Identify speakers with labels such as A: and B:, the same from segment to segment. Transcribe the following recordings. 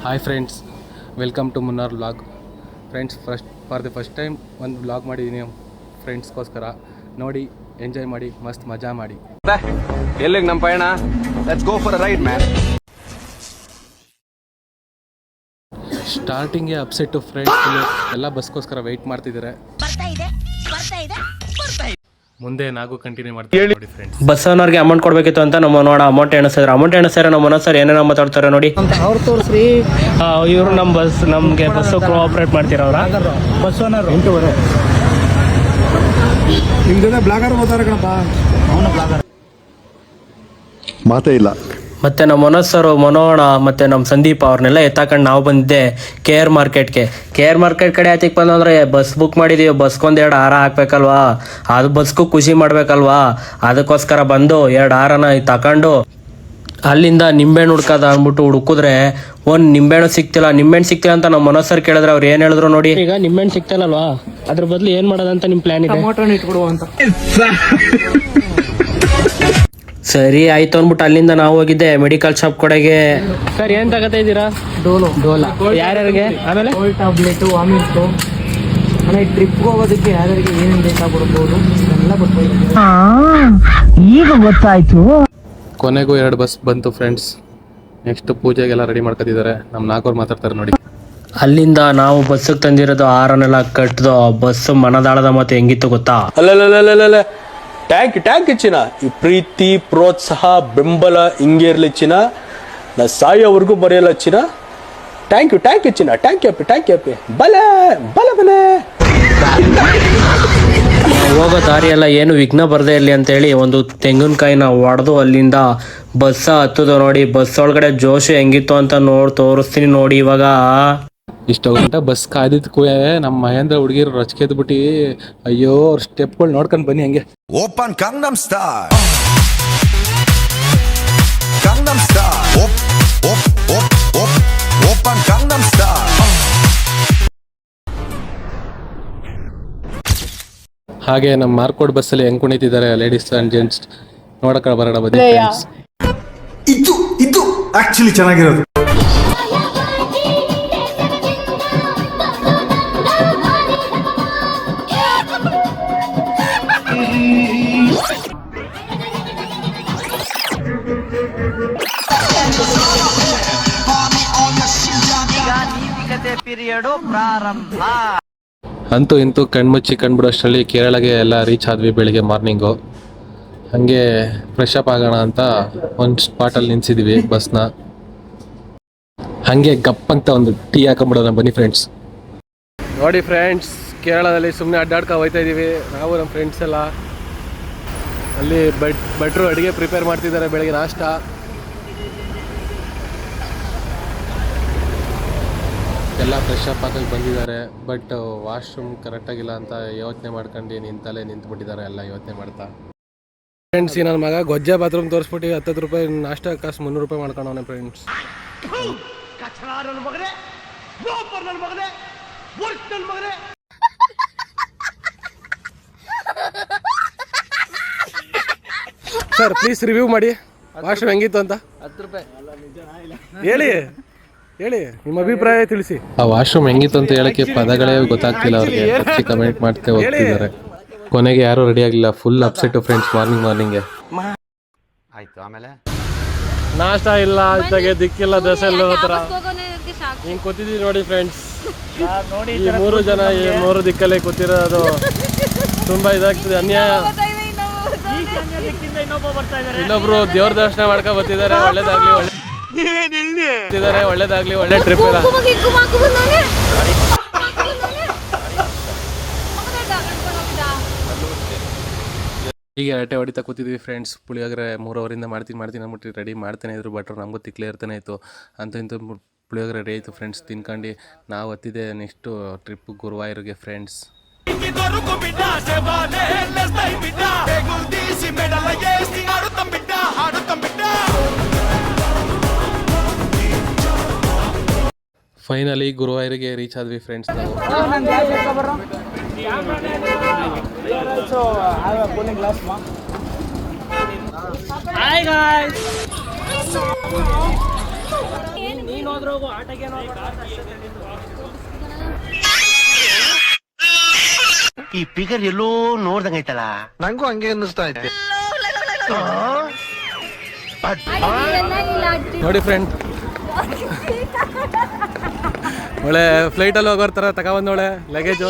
A: Hi friends, welcome to Munnar vlog. Friends, for the first time ಒಂದು vlog ಮಾಡಿದ್ದೀನಿ ಫ್ರೆಂಡ್ಸ್ಗೋಸ್ಕರ. ನೋಡಿ, ಎಂಜಾಯ್ ಮಾಡಿ, ಮಸ್ತ್ ಮಜಾ ಮಾಡಿ.
B: ಎಲ್ಲಿಗೆ ನಮ್ಮ ಪಯಣ? Let's go for a ride man.
A: ಸ್ಟಾರ್ಟಿಂಗ್ಗೆ ಅಪ್ಸೆಟ್ಟು ಫ್ರೆಂಡ್ಸ್, ಎಲ್ಲ ಬಸ್ಗೋಸ್ಕರ ವೆಯ್ಟ್ ಮಾಡ್ತಿದ್ದಾರೆ. ಮುಂದೆ ನಾವು ಕಂಟಿನ್ಯೂ ಮಾಡ್ತೀವಿ ನೋಡಿ ಫ್ರೆಂಡ್ಸ್.
C: ಬಸ್ ಓನರ್ಗೆ ಅಮೌಂಟ್ ಕೊಡಬೇಕಿತ್ತು ಅಂತ ನಮ್ಮ ನೋಡ ಅಮೌಂಟ್ ಎಣಿಸಿದ್ರೆ ನಮ್ಮ ಮನೋಜ್ ಸರ್ ಏನೇನೋ ಮಾತಾಡ್ತಾರೆ ನೋಡಿ.
D: ಅವ್ರು ತೋರಿಸ್ರಿ.
C: ಇವರು ನಮಗೆ ಬಸ್ ಕೋಆಪರೇಟ್ ಮಾಡ್ತಿರೋರ
D: ಬಸ್ ಓನರ್ 8:15 ನಿಮ್ಮ ಜೊತೆ ಬ್ಲಾಗರ್ ಹೋಗ್ತಾರೆ ಕಣಪ್ಪ. ಅವನು ಬ್ಲಾಗರ್
E: ಮಾತೇ ಇಲ್ಲ.
C: ಮತ್ತೆ ನಮ್ಮ ಮನೋಜ್ ಸರ್, ಮನೋಣ ಮತ್ತೆ ನಮ್ಮ ಸಂದೀಪ್ ಅವ್ರನ್ನೆಲ್ಲ ಎತ್ತಾಕೊಂಡು ನಾವು ಬಂದಿದ್ದೆ KR ಮಾರ್ಕೆಟ್ಗೆ. KR ಮಾರ್ಕೆಟ್ ಕಡೆ ಆತಿಗೆ ಬಂದಂದ್ರೆ ಬಸ್ ಬುಕ್ ಮಾಡಿದೀವಿ, ಬಸ್ಗೊಂದು 2 ಹಾರ ಹಾಕ್ಬೇಕಲ್ವಾ, ಅದು ಬಸ್ಗೂ ಖುಷಿ ಮಾಡ್ಬೇಕಲ್ವಾ, ಅದಕ್ಕೋಸ್ಕರ ಬಂದು 2 ಹಾರನ ತಕೊಂಡು ಅಲ್ಲಿಂದ ನಿಂಬೆಹಣ್ಣು ಹುಡ್ಕದ ಅಂದ್ಬಿಟ್ಟು ಹುಡುಕಿದ್ರೆ ಒಂದು ನಿಂಬೆಹಣ್ಣು ಸಿಕ್ತಿಲ್ಲ ಅಂತ ನಮ್ಮ ಮನೋಜ್ ಸರ್ ಕೇಳಿದ್ರೆ ಅವ್ರು ಏನ್ ಹೇಳಿದ್ರು ನೋಡಿ. ಈಗ ನಿಂಬೆಹಣ್ಣು ಸಿಕ್ತಿಲ್ಲಲ್ವಾ, ಅದ್ರ ಬದಲು ಏನ್ ಮಾಡೋದಂತ ನಿಮ್ ಪ್ಲಾನ್ ಇದೆ?
D: ಟೊಮೊಟೊ ಇಟ್ಕೊಡುವ ಅಂತ.
C: ಸರಿ ಆಯ್ತು ಅಂದ್ಬಿಟ್ಟು ಅಲ್ಲಿಂದ ನಾವು ಹೋಗಿದ್ದೆ ಮೆಡಿಕಲ್ ಶಾಪ್ ಕಡೆಗೆ. ಸರ್ ಏನ್ ತಗೋತಾ ಇದ್ದೀರಾ? ಡೋಲಾ ಯಾರ್ಯಾರಿಗೆ? ಆಮೇಲೆ
D: ಟ್ಯಾಬ್ಲೆಟ್, ವಾಮಿಟು, ಟ್ರಿಪ್ಗೆ ಹೋಗೋದಕ್ಕೆ ಯಾರ್ಯಾರಿಗೆ ಏನೇನು ಬೇಕಾಗ್ಬಿಡ್ಬೋದು ಎಲ್ಲ
F: ಈಗ ಗೊತ್ತಾಯ್ತು.
A: ಕೊನೆಗೂ 2 ಬಸ್ ಬಂತು ಫ್ರೆಂಡ್ಸ್. ನೆಕ್ಸ್ಟ್ ಪೂಜೆಗೆಲ್ಲ ರೆಡಿ ಮಾಡ್ಕೊತಿದ್ದಾರೆ. ನಮ್ಮ ನಾಲ್ಕವ್ರು ಮಾತಾಡ್ತಾರೆ ನೋಡಿ.
C: ಅಲ್ಲಿಂದ ನಾವು ಬಸ್ಸಿಗೆ ತಂದಿರೋದು ಆರನ್ನೆಲ್ಲ ಕಟ್ಟಿದೋ ಬಸ್ ಮನದಾಳದ ಮತ್ತೆ ಹೆಂಗಿತ್ತು ಗೊತ್ತಾ?
B: ಅಲ್ಲ ಟ್ಯಾಂಕ್ ಚಿನ್ನ. ಈ ಪ್ರೀತಿ, ಪ್ರೋತ್ಸಾಹ, ಬೆಂಬಲ ಹಿಂಗೆ ಇರಲಿ ಚಿನ್ನ. ನಾ ಸಾಯೋವರೆಗೂ ಬರೆಯಲ್ಲ ಚಿನ್ನ. ಥ್ಯಾಂಕ್ ಯು ಚಿನ್ನ. ಟ್ಯಾಂಕ್ ಯು ಬಲೆ.
C: ಹೋಗೋ ದಾರಿಯೆಲ್ಲ ಏನು ವಿಘ್ನ ಬರದೇ ಇರಲಿ ಅಂತೇಳಿ ಒಂದು ತೆಂಗಿನಕಾಯಿನ ಹೊಡೆದು ಅಲ್ಲಿಂದ ಬಸ್ ಹತ್ತದು ನೋಡಿ. ಬಸ್ ಒಳಗಡೆ ಜೋಶು ಹೆಂಗಿತ್ತು ಅಂತ ತೋರಿಸ್ತೀನಿ ನೋಡಿ. ಇವಾಗ
A: ಇಷ್ಟು ಗಂಟೆ ಬಸ್ ಕಾದಿದ್ದಕ್ಕೂ ನಮ್ಮ ಮಹೇಂದ್ರ ಹುಡುಗಿರು ರೊಚ್ಕೆದ್ಬಿಟ್ಟು, ಅಯ್ಯೋ ಅವ್ರ ಸ್ಟೆಪ್ಗಳು ನೋಡ್ಕೊಂಡು ಬನ್ನಿ ಹಂಗೆ.
E: Open Gangnam star, Gangnam star, open Gangnam star.
A: ಹಾಗೆ ನಮ್ಮ ಮಾರ್ಕೋಡ್ ಬಸ್ಸಲ್ಲಿ ಹೆಂಗ್ ಕುಣಿತಿದ್ದಾರೆ ಲೇಡೀಸ್ ಅಂಡ್ ಜೆಂಟ್ಸ್ ನೋಡಕ್ಕೆ ಬರೋಣ ಬನ್ನಿ ಫ್ರೆಂಡ್ಸ್.
E: ಇದು ಆಕ್ಚುಲಿ ಚೆನ್ನಾಗಿರೋದು.
A: ಅಂತೂ ಇಂತೂ ಕಣ್ಮುಚ್ಚಿ ಕಣ್ಬಿಡೋಷ್ಟರಲ್ಲಿ ಕೇರಳಗೆ ಎಲ್ಲ ರೀಚ್ ಆದ್ವಿ ಬೆಳಿಗ್ಗೆ ಮಾರ್ನಿಂಗು. ಹಾಗೆ ಫ್ರೆಶ್ ಅಪ್ ಆಗೋಣ ಅಂತ ಒಂದು ಸ್ಪಾಟಲ್ಲಿ ನಿಲ್ಸಿದ್ವಿ ಬಸ್ನ. ಹಾಗೆ ಗಪ್ಪಂತ ಒಂದು ಟೀ ಹಾಕೊಂಡ್ಬಿಡೋಣ ಬನ್ನಿ ಫ್ರೆಂಡ್ಸ್. ನೋಡಿ ಫ್ರೆಂಡ್ಸ್, ಕೇರಳದಲ್ಲಿ ಸುಮ್ಮನೆ ಅಡ್ಡಾಡ್ಕೊ ಹೋಗ್ತಾ ಇದ್ದೀವಿ ನಾವು ನಮ್ಮ ಫ್ರೆಂಡ್ಸ್ ಎಲ್ಲ. ಅಲ್ಲಿ ಭಟ್ರು ಅಡುಗೆ ಪ್ರಿಪೇರ್ ಮಾಡ್ತಿದ್ದಾರೆ ಬೆಳಗ್ಗೆ ನಾಷ್ಟ. ಎಲ್ಲ ಫ್ರೆಶ್ ಅಪ್ ಆಗಿ ಬಂದಿದ್ದಾರೆ. ಬಟ್ ವಾಶ್ರೂಮ್ ಕರೆಕ್ಟಾಗಿಲ್ಲ ಅಂತ ಯೋಚನೆ ಮಾಡ್ಕೊಂಡು ನಿಂತ್ಬಿಟ್ಟಿದ್ದಾರೆ ಎಲ್ಲ ಯೋಚನೆ ಮಾಡ್ತಾ. ಫ್ರೆಂಡ್ಸ್, ನನ್ನ ಮಗ ಗೊಜ್ಜೆ ಬಾತ್ರೂಮ್ ತೋರಿಸ್ಬಿಟ್ಟು 10 ರೂಪಾಯಿ ನಾಷ್ಟ ಕಾಸು 300 ರೂಪಾಯಿ ಮಾಡ್ಕೊಂಡವನೆ ಫ್ರೆಂಡ್ಸ್. ಸರ್ ಪ್ಲೀಸ್ ರಿವ್ಯೂ ಮಾಡಿ, ವಾಶ್ರೂಮ್ ಹೆಂಗಿತ್ತು ಅಂತ.
D: 10 ರೂಪಾಯಿ
A: ಹೇಳಿ ನಿಮ್ಮ ಅಭಿಪ್ರಾಯ ತಿಳಿಸಿ. ಆ ವಾಶ್ರೂಮ್ ಹೆಂಗಿತ್ತು ಅಂತ ಹೇಳಕ್ಕೆ ಪದಗಳೇ ಗೊತ್ತಾಗ್ತಿಲ್ಲ ಅವ್ರಿಗೆ. ಕಮೆಂಟ್ ಮಾಡ್ತಾ ಹೋಗ್ತಿದ್ದಾರೆ. ಕೊನೆಗೆ ಯಾರು ರೆಡಿ ಆಗಲಿಲ್ಲ. Full upset friends. ಮಾರ್ನಿಂಗ್ಗೆ
B: ಆಯ್ತು. ಆಮೇಲೆ
A: ನಾಷ್ಟ ಇಲ್ಲ, ಜೊತೆಗೆ ದಿಕ್ಕಿಲ್ಲ, ದೋಸೆ ಎಲ್ಲ ಹೋತರ ಹಿಂಗೆ ಕೂತಿದ್ದೀವಿ ನೋಡಿ ಫ್ರೆಂಡ್ಸ್. ಈ 3 ಜನ ಈ 3 ದಿಕ್ಕಲ್ಲೇ ಕೂತಿರೋದು ತುಂಬಾ ಇದಾಗ್ತದೆ, ಅನ್ಯಾಯ. ಇನ್ನೊಬ್ರು ದೇವ್ರ ದರ್ಶನ ಮಾಡ್ಕೊಂಡ್ ಬರ್ತಿದ್ದಾರೆ. ಒಳ್ಳೇದಾಗ್ಲಿ ಒಳ್ಳೆ ಟ್ರಿಪ್ ಇಲ್ಲ. ಹೀಗೆ ಹರಟೆ ಹೊಡಿತಾ ಕೂತಿದ್ವಿ ಫ್ರೆಂಡ್ಸ್. ಪುಳಿಯೋಗರೆ 3 ಅವರಿಂದ ಮಾಡ್ತೀನಿ ಅಂದ್ಬಿಟ್ಟು ರೆಡಿ ಮಾಡ್ತಾನೆ ಇದ್ರು. ಬಟ್ ನಮಗೂ ತಿಕ್ಲೇ ಇರ್ತಾನೆ ಇತ್ತು. ಇಂಥ ಪುಳಿಯೋಗರೆ ರೆಡಿ ಆಯಿತು ಫ್ರೆಂಡ್ಸ್. ತಿನ್ಕೊಂಡು ನಾವು ಹತ್ತಿದೆ ನೆಕ್ಸ್ಟು ಟ್ರಿಪ್ ಗುರುವಾಯೂರಿಗೆ ಫ್ರೆಂಡ್ಸ್. ಫೈನಲಿ ಗುರುವಾಯೂರಿಗೆ ರೀಚ್ ಆದ್ವಿ ಫ್ರೆಂಡ್ಸ್ ನಾವು.
C: ನೀನು ಹೋದ್ರೋಗು ಆಟಕ್ಕೆ
F: ಈ ಫಿಗರ್ ಎಲ್ಲೋ ನೋಡ್ದಂಗೈತಲ್ಲ. ನಂಗೂ ಹಂಗೆ ಅನ್ನಿಸ್ತಾ ಐತೆ.
A: ನೋಡಿ ಫ್ರೆಂಡ್, ಒಳ್ಳೆ ಫ್ಲೈಟಲ್ಲಿ ಹೋಗೋರ್ ಥರ ತಗೊಬಂದೋಳೆ ಲಗೇಜು.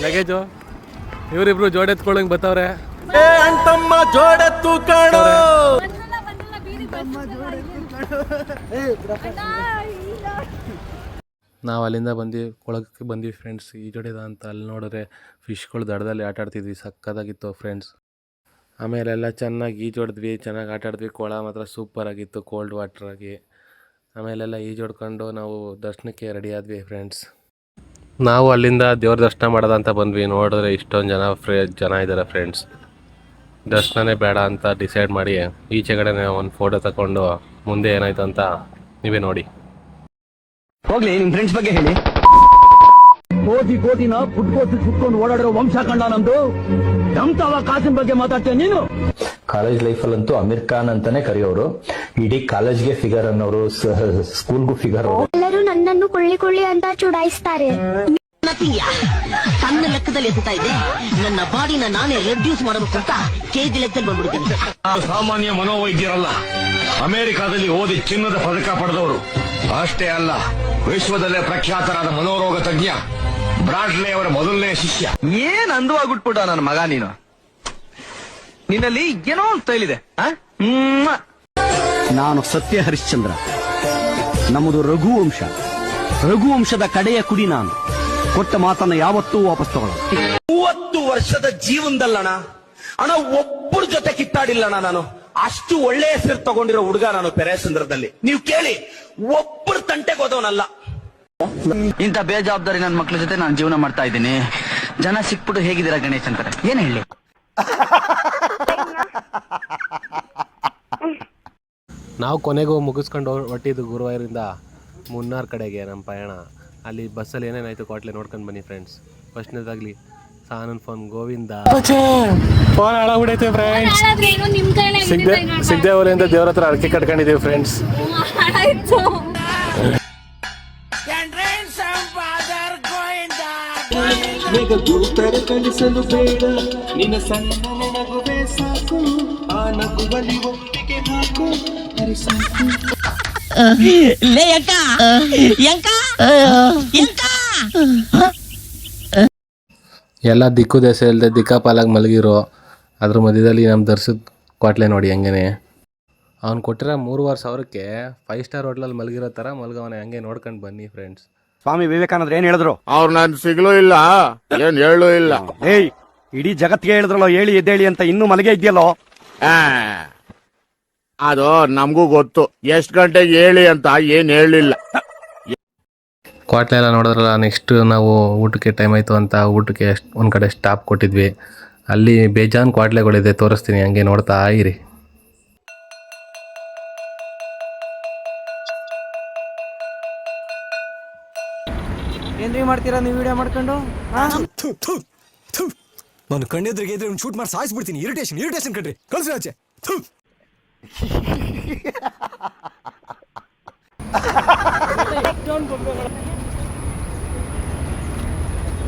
A: ಲಗೇಜು ಇವರಿಬ್ರು ಜೋಡೆತ್ಕೊಳ್ಳಂಗೆ ಬತ್ತವ್ರೆ.
B: ಅಂತಮ್ಮ ಜೋಡೆತ್ತು ಕಾಣೋ.
A: ನಾವು ಅಲ್ಲಿಂದ ಬಂದು ಕೊಳಕ್ಕೆ ಬಂದ್ವಿ ಫ್ರೆಂಡ್ಸ್. ಈಜೊಡೆದ ಅಂತ ಅಲ್ಲಿ ನೋಡಿದ್ರೆ ಫಿಶ್ಗಳು ದಡದಲ್ಲಿ ಆಟ ಆಡ್ತಿದ್ವಿ, ಸಕ್ಕತ್ತಾಗಿತ್ತು ಫ್ರೆಂಡ್ಸ್. ಆಮೇಲೆ ಎಲ್ಲ ಚೆನ್ನಾಗಿ ಈಜೊಡೆದ್ವಿ, ಚೆನ್ನಾಗಿ ಆಟ ಆಡಿದ್ವಿ. ಕೊಳ ಮಾತ್ರ ಸೂಪರಾಗಿತ್ತು, ಕೋಲ್ಡ್ ವಾಟ್ರಾಗಿ. ಆಮೇಲೆಲ್ಲ ಈಜೊಡ್ಕೊಂಡು ನಾವು ದರ್ಶನಕ್ಕೆ ರೆಡಿ ಆದ್ವಿ ಫ್ರೆಂಡ್ಸ್. ನಾವು ಅಲ್ಲಿಂದ ದೇವ್ರ ದರ್ಶನ ಮಾಡೋದಂತ ಬಂದ್ವಿ. ನೋಡಿದ್ರೆ ಇಷ್ಟೊಂದು ಜನ ಇದ್ದಾರೆ ಫ್ರೆಂಡ್ಸ್. ದರ್ಶನನೇ ಬೇಡ ಅಂತ ಡಿಸೈಡ್ ಮಾಡಿ ಈಚೆ ಕಡೆನೇ ಒಂದು ಫೋಟೋ ತಗೊಂಡು ಮುಂದೆ ಏನಾಯ್ತು ಅಂತ ನೀವೇ ನೋಡಿ.
G: ಹೋಗ್ಲಿ, ನಿಮ್ ಫ್ರೆಂಡ್ಸ್ ಬಗ್ಗೆ ಹೇಳಿ. ಕೋಟಿನ ಪುಟ್ಕೋಟಿ ಕುಟ್ಕೊಂಡು ಓಡಾಡಿರೋ ವಂಶ ಕಂಡ ನಮ್ದು. ನಮ್ತಾವ ಕಾಸಿನ ಬಗ್ಗೆ ಮಾತಾಡ್ತೇನೆ ನೀನು.
H: ಕಾಲೇಜ್ ಲೈಫಲ್ಲಂತೂ ಅಮೀರ್ ಖಾನ್ ಅಂತಾನೆ ಕರೆಯೋರು. ಇಡೀ ಕಾಲೇಜ್ಗೆ ಫಿಗರ್ ಅನ್ನೋರು, ಸ್ಕೂಲ್ಗೂ ಫಿಗರ್.
I: ಎಲ್ಲರೂ ನನ್ನನ್ನು ಕೊಳ್ಳಿ ಅಂತ ಚುಡಾಯಿಸ್ತಾರೆ.
J: ಸಣ್ಣ ಲೆಕ್ಕದಲ್ಲಿ ಎತ್ತಾ ಇದೆ. ನನ್ನ ಬಾಡಿನ ನಾನೇ ರೆಡ್ಯೂಸ್ ಮಾಡಬೇಕಂತ ಕೆಜಿ ಲೆಕ್ಕದಲ್ಲಿ ಬಂದ್ಬಿಡ್ತೀನಿ.
K: ಸಾಮಾನ್ಯ ಮನೋವೈದ್ಯರಲ್ಲ, ಅಮೆರಿಕಾದಲ್ಲಿ ಓದಿ ಚಿನ್ನದ ಪದಕ ಪಡೆದವರು. ಅಷ್ಟೇ ಅಲ್ಲ, ವಿಶ್ವದಲ್ಲೇ ಪ್ರಖ್ಯಾತರಾದ ಮನೋರೋಗ ತಜ್ಞ ಬ್ರಾಡ್ಲೆ ಅವರ ಮೊದಲನೇ ಶಿಷ್ಯ.
G: ಏನ್ ಅಂದವಾಗ್ಬಿಟ್ಬಿಟ್ಟ ನನ್ನ ಮಗ ನೀನು. ನಿನ್ನಲ್ಲಿ ಏನೋ ಒಂದು ತೈಲಿದೆ. ನಾನು ಸತ್ಯ ಹರಿಶ್ಚಂದ್ರ. ನಮ್ಮದು ರಘುವಂಶ. ರಘುವಂಶದ ಕಡೆಯ ಕುಡಿ ನಾನು. ಕೊಟ್ಟ ಮಾತನ್ನ ಯಾವತ್ತೂ ವಾಪಸ್ ತಗೊಳ್ಳೋದು. 30 ವರ್ಷದ ಜೀವನದಲ್ಲಣ ಅಣ್ಣ ಒಬ್ಬರ ಜೊತೆ ಕಿತ್ತಾಡಿಲ್ಲಣ್ಣ ನಾನು. ಅಷ್ಟು ಒಳ್ಳೆ ಹೆಸರು ತಗೊಂಡಿರೋ ಹುಡುಗ ನಾನು ಪೆರೇಸಂದ್ರದಲ್ಲಿ. ನೀವು ಕೇಳಿ, ಒಬ್ಬರು ತಂಟೆಗೆ ಹೋದವನಲ್ಲ. ಇಂಥ ಬೇಜವಾಬ್ದಾರಿ ನನ್ನ ಮಕ್ಳ ಜೊತೆ ನಾನು ಜೀವನ ಮಾಡ್ತಾ ಇದ್ದೀನಿ. ಜನ ಸಿಕ್ಬಿಟ್ಟು ಹೇಗಿದ್ದೀರಾ ಗಣೇಶ್ ಅಂತಾರೆ. ಏನ್ ಹೇಳಿ?
A: ನಾವು ಕೊನೆಗೂ ಮುಗಿಸ್ಕೊಂಡು ಹೊಟ್ಟಿದ್ದು ಗುರುವಾರಿಂದ ಮುನ್ನಾರ್ ಕಡೆಗೆ ನಮ್ಮ ಪಯಣ. ಅಲ್ಲಿ ಬಸ್ಸಲ್ಲಿ ಏನೇನಾಯಿತು ಕ್ವಾಟ್ಲೆ ನೋಡ್ಕೊಂಡು ಬನ್ನಿ ಫ್ರೆಂಡ್ಸ್. ಫಸ್ಟ್ನೇದಾಗಲಿ ಸಾನನ್ ಫೋನ್ ಗೋವಿಂದ ಫೋನ್ ಹಾಳಾಗ್ಬಿಡೈತೆ ಫ್ರೆಂಡ್ಸ್. ಸಿಗದೆ ಅವರಿಂದ ದೇವ್ರ ಹತ್ರ ಅಡಕೆ ಕಟ್ಕೊಂಡಿದ್ದೀವಿ ಫ್ರೆಂಡ್ಸ್.
G: ಕಲಿಸಲು ಬೇಡ ನಿನ್ನ ಸಣ್ಣ ನಗುವೆ ಸಾಕು. ಆ ನಗುವಲ್ಲಿ ಒಪ್ಪಿಗೆ ಹಾಕು.
A: ಎಲ್ಲ ದಿಕ್ಕು ದೇಶ ಇಲ್ಲದೆ ದಿಕ್ಕಾಪಾಲಾಗಿ ಮಲಗಿರೋ ಅದ್ರ ಮಧ್ಯದಲ್ಲಿ ನಮ್ಮ ದರ್ಶದ ಕ್ವಾಟ್ಲೆ ನೋಡಿ ಹೆಂಗೇನೆ. ಅವ್ನು ಕೊಟ್ಟಿರೋ 3,500ಕ್ಕೆ 5 ಸ್ಟಾರ್ ಹೋಟ್ಲಲ್ಲಿ ಮಲಗಿರೋ ಥರ ಮಲಗವನೆ. ಹಂಗೆ ನೋಡ್ಕೊಂಡು ಬನ್ನಿ ಫ್ರೆಂಡ್ಸ್.
G: ಸ್ವಾಮಿ ವಿವೇಕಾನಂದ್ರ ಏನ್ ಹೇಳಿದ್ರು?
K: ಅವ್ರು ನಾನು ಸಿಗ್ಲೂ ಇಲ್ಲ, ಏನ್ ಹೇಳೂ ಇಲ್ಲ.
G: ಏಯ್, ಇಡೀ ಜಗತ್ತಿಗೆ ಹೇಳಿದ್ರಲ್ಲೋ ಹೇಳಿ ಎದ್ದೇಳಿ ಅಂತ. ಇನ್ನೂ ಮಲಗೆ ಇದೆಯಲ್ಲೋ.
K: ಅದು ನಮಗೂ ಗೊತ್ತು, ಎಷ್ಟು ಗಂಟೆಗೆ ಹೇಳಿ ಅಂತ ಏನ್ ಹೇಳಿಲ್ಲ.
A: ಕ್ವಾಟ್ಲೆ ಎಲ್ಲ ನೋಡಿದ್ರಲ್ಲ. ನೆಕ್ಸ್ಟ್ ನಾವು ಊಟಕ್ಕೆ ಟೈಮ್ ಆಯಿತು ಅಂತ ಊಟಕ್ಕೆ ಒಂದು ಕಡೆ ಸ್ಟಾಪ್ ಕೊಟ್ಟಿದ್ವಿ. ಅಲ್ಲಿ ಬೇಜಾನ್ ಕ್ವಾಟ್ಲೆಗಳಿದೆ, ತೋರಿಸ್ತೀನಿ, ಹಂಗೆ ನೋಡ್ತಾ ಇರಿ.
D: ಏನ್ರಿ ಮಾಡ್ತೀರಾ ನೀವು ವಿಡಿಯೋ ಮಾಡ್ಕೊಂಡು?
E: ನಾನು ಕಣ್ಣೆದ್ರಿಗೆ ಇದ್ರೆ ಒಂದು ಶೂಟ್ ಮಾಡಿ ಸಾಯಿಸ್ಬಿಡ್ತೀನಿ. ಇರಿಟೇಷನ್ ಕಣ್ರಿ, ಕಳ್ಸಿ ಆಚೆ.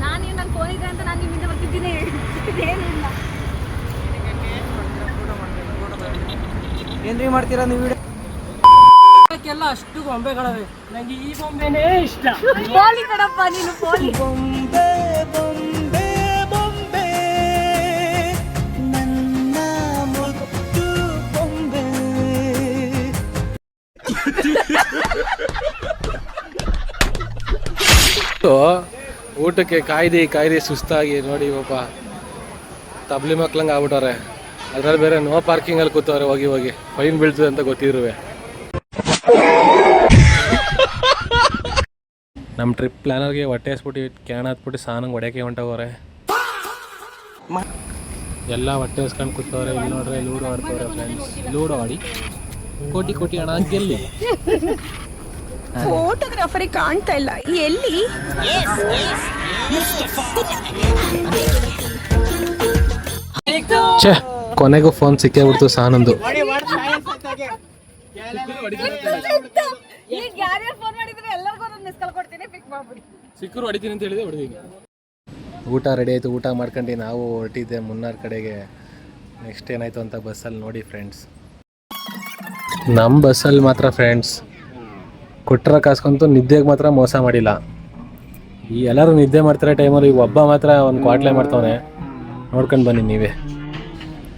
I: ನಾನು ಫೋನ್ ಇದೆ ಅಂತ ನಾನು ನಿಮ್ಮಿಂದ ಬರ್ತಿದ್ದೀನಿ. ಏನಿಲ್ಲ.
D: ಏನ್ರಿ ಮಾಡ್ತೀರಾ ನೀವು ವಿಡಿಯೋ?
C: ಎಲ್ಲ ಅಷ್ಟು ಬೊಂಬೆಗಳವೆ. ನಂಗೆ ಈ ಬೊಂಬೆನೇ ಇಷ್ಟ.
I: ಪೋಲಿ ಕಡಪ್ಪ ನೀನು, ಪೋಲಿ.
G: ಬೊಂಬೆ ಬೊಂಬೆ ಬೊಂಬೆ ನನ್ನ ಮುದ್ದು ಬೊಂಬೆ.
A: ಊಟಕ್ಕೆ ಕಾಯ್ದು ಸುಸ್ತಾಗಿ ನೋಡಿ ಪಾಪ ತಬ್ಲಿ ಮಕ್ಳಂಗೆ ಆಗ್ಬಿಟ್ಟವ್ರೆ. ಅದ್ರಲ್ಲಿ ಬೇರೆ ನೋ ಪಾರ್ಕಿಂಗಲ್ಲಿ ಕೂತವ್ರೆ. ಹೋಗಿ ಫೈನ್ ಬೀಳ್ತದೆ ಅಂತ ಗೊತ್ತಿರುವೆ. ನಮ್ಮ ಟ್ರಿಪ್ ಪ್ಲಾನರ್ಗೆ ಹೊಟ್ಟೆ ಹಸ್ಬಿಟ್ಟು ಕ್ಯಾನ್ ಹತ್ಬಿಟ್ಟು ಸಾನಂಗೆ ಹೊಡ್ಯಕ್ಕೆ ಹೊಂಟವ್ರೆ. ಎಲ್ಲ ಹೊಟ್ಟೆ ಹಸ್ಕೊಂಡು ಕೂತವ್ರೆ. ಇಲ್ಲಿ ನೋಡ್ರೆ ಲೂಡೋ ಆಡ್ತವ್ರೆ ಫ್ರೆಂಡ್ಸ್. ಲೂಡೋ ಆಡಿ ಕೋಟಿ ಹಣ ಗೆಲ್ಲಿ.
I: ಫೋಟೋಗ್ರಾಫರಿಗೆ ಕಾಣ್ತಾ ಇಲ್ಲ, ಎಲ್ಲಿ?
A: ಛೇ, ಕೊನೆಗೂ ಫೋನ್ ಸಿಕ್ಕೇ ಬಿಡ್ತು ಸಾನಂದು. ಸಿಕ್ಕರು ಹೊಡಿತೀನಿ ಅಂತ ಹೇಳಿದೆ, ಹೊಡೆದೀನಿ. ಊಟ ರೆಡಿ ಆಯಿತು, ಊಟ ಮಾಡ್ಕೊಂಡು ನಾವು ಹೊರಟಿದ್ದೆ ಮುನ್ನಾರ್ ಕಡೆಗೆ. ನೆಕ್ಸ್ಟ್ ಏನಾಯಿತು ಅಂತ ಬಸ್ಸಲ್ಲಿ ನೋಡಿ ಫ್ರೆಂಡ್ಸ್. ನಮ್ಮ ಬಸ್ಸಲ್ಲಿ ಮಾತ್ರ ಫ್ರೆಂಡ್ಸ್ ಕೊಟ್ಟರ ಕಾಸ್ಕೊಂತು ನಿದ್ದೆಗೆ ಮಾತ್ರ ಮೋಸ ಮಾಡಿಲ್ಲ. ಈ ಎಲ್ಲರೂ ನಿದ್ದೆ ಮಾಡ್ತಾರೆ ಟೈಮಲ್ಲಿ ಈಗ ಒಬ್ಬ ಮಾತ್ರ ಒಂದು ಕ್ವಾಟ್ಲೆ ಮಾಡ್ತಾವನೆ. ನೋಡ್ಕೊಂಡು ಬನ್ನಿ ನೀವೇ.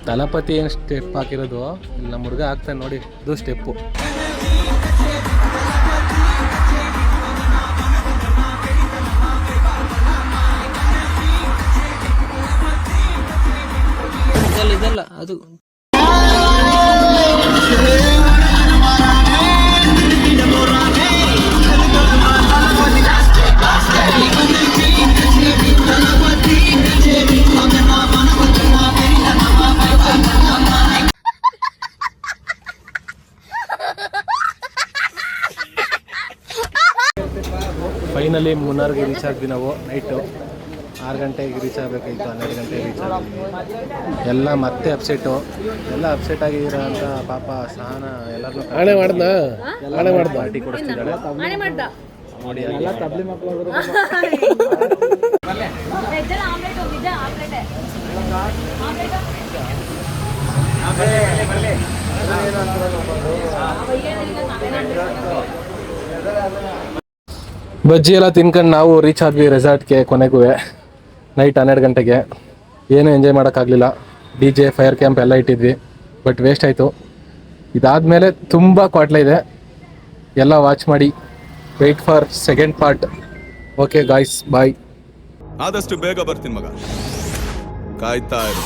A: ತಲಪತಿ ಏನು ಸ್ಟೆಪ್ ಹಾಕಿರೋದು, ಇಲ್ಲಿ ನಮ್ಮ ಹುಡುಗ ಹಾಕ್ತಾನೆ ನೋಡಿ, ಇದು ಸ್ಟೆಪ್ಪು.
D: ಇದಲ್ಲ ಅದು
A: ಫೈನಲಿ ಮುನ್ನಾರ್ಗೆ ರೀಚ್ ಆದ್ವಿ ನಾವು. ನೈಟು 6 ಗಂಟೆಗೆ ರೀಚ್ ಆಗಬೇಕಾಗಿತ್ತು, 12 ಗಂಟೆಗೆ ರೀಚ್ ಆದ್ವಿ. ಎಲ್ಲ ಮತ್ತೆ ಅಪ್ಸೆಟ್ಟು, ಎಲ್ಲ ಅಪ್ಸೆಟ್ ಆಗಿರೋ ಅಂತ ಪಾಪ ಸಹನ ಎಲ್ಲರನ್ನೂ ಆಣೆ ಮಾಡ್ದ ಪಾರ್ಟಿ ಕೊಡಿಸ್ತಿದ್ದಾಳೆ ನೋಡಿ. ಬಜ್ಜಿ ಎಲ್ಲ ತಿನ್ಕೊಂಡು ನಾವು ರೀಚ್ ಆದ್ವಿ ರೆಸಾರ್ಟ್ಗೆ. ಕೊನೆಗೂ ನೈಟ್ 12 ಗಂಟೆಗೆ. ಏನೂ ಎಂಜಾಯ್ ಮಾಡೋಕ್ಕಾಗಲಿಲ್ಲ. DJ ಫೈರ್ ಕ್ಯಾಂಪ್ ಎಲ್ಲ ಇಟ್ಟಿದ್ವಿ, ಬಟ್ ವೇಸ್ಟ್ ಆಯಿತು. ಇದಾದಮೇಲೆ ತುಂಬ ಕ್ವಾಟ್ಲೆ ಇದೆ, ಎಲ್ಲ ವಾಚ್ ಮಾಡಿ. Wait for second part. Okay guys, bye.
E: ಆದಷ್ಟು ಬೇಗ ಬರ್ತೀನಿ ಮಗ, ಕಾಯ್ತಾ ಇರು.